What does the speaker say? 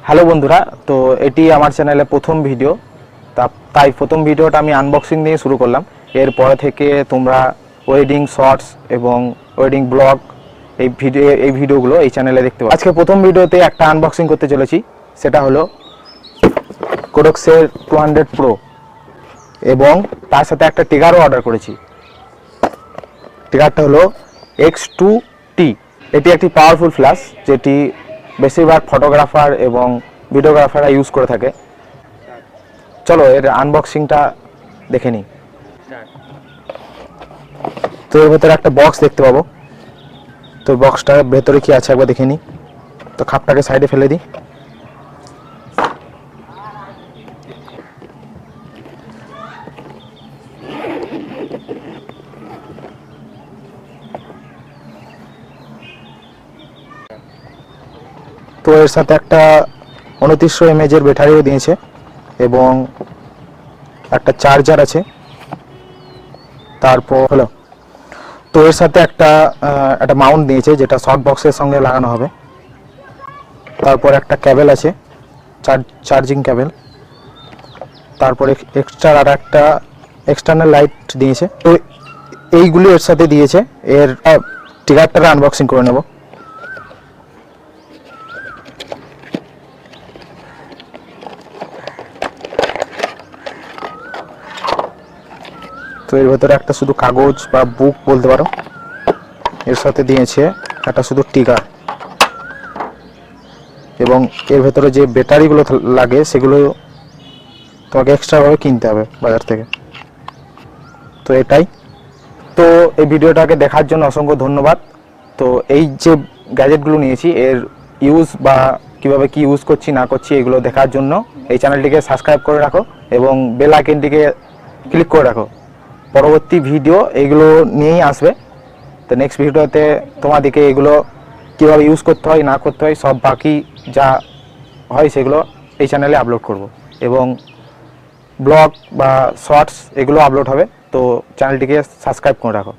Hello বন্ধুরা, তো এটি আমার চ্যানেলে প্রথম ভিডিও। তাই প্রথম ভিডিওটা আমি আনবক্সিং দিয়ে শুরু করলাম। এরপরে থেকে তোমরা ওয়েডিং শর্টস এবং ওয়েডিং ব্লগ এই ভিডিওগুলো এই চ্যানেলে দেখতে পাবে। আজকে প্রথম ভিডিওতে একটা আনবক্সিং করতে চলেছি, সেটা হলো কোডক্সের 200 প্রো এবং তার সাথে একটা ট্রিগারও অর্ডার করেছি। ট্রিগারটা হলো X2T। এটি একটি পাওয়ারফুল ফ্ল্যাশ, যেটি বেশিরভাগ ফটোগ্রাফার এবং ভিডিওগ্রাফাররা ইউজ করে থাকে। চলো এর আনবক্সিংটা দেখে নিই। তো এর ভেতরে একটা বক্স দেখতে পাবো। তো বক্সটার ভেতরে কি আছে একবার দেখে নিই। তো খাপটাকে সাইডে ফেলে দিই। তো এর সাথে একটা 2900 mAh এর ব্যাটারিও দিয়েছে এবং একটা চার্জার আছে। তারপর হলো তো এর সাথে একটা মাউন্ট দিয়েছে, যেটা শর্ট বক্সের সঙ্গে লাগানো হবে। তারপর একটা কেবল আছে, চার্জিং কেবল। তারপরে এক্সট্রা আর একটা এক্সটার্নাল লাইট দিয়েছে। তো এইগুলি এর সাথে দিয়েছে। এর ট্রিগারটা আনবক্সিং করে নেব। তো এর ভেতরে একটা শুধু কাগজ বা বুক বলতে পারো। এর সাথে দিয়েছে একটা শুধু ট্রিগার এবং এর ভেতরে যে ব্যাটারিগুলো লাগে সেগুলো তোমাকে এক্সট্রাভাবে কিনতে হবে বাজার থেকে। তো এটাই। তো এই ভিডিওটাকে দেখার জন্য অসংখ্য ধন্যবাদ। তো এই যে গ্যাজেটগুলো নিয়েছি, এর ইউজ বা কীভাবে কি ইউজ করছি না করছি এগুলো দেখার জন্য এই চ্যানেলটিকে সাবস্ক্রাইব করে রাখো এবং বেল আইকনটিকে ক্লিক করে রাখো। পরবর্তী ভিডিও এইগুলো নিয়েই আসবে। তো নেক্সট ভিডিওতে তোমাদেরকে এগুলো কীভাবে ইউজ করতে হয় না করতে হয় সব বাকি যা হয় সেগুলো এই চ্যানেলে আপলোড করব এবং ব্লগ বা শর্টস এগুলো আপলোড হবে। তো চ্যানেলটিকে সাবস্ক্রাইব করে রাখো।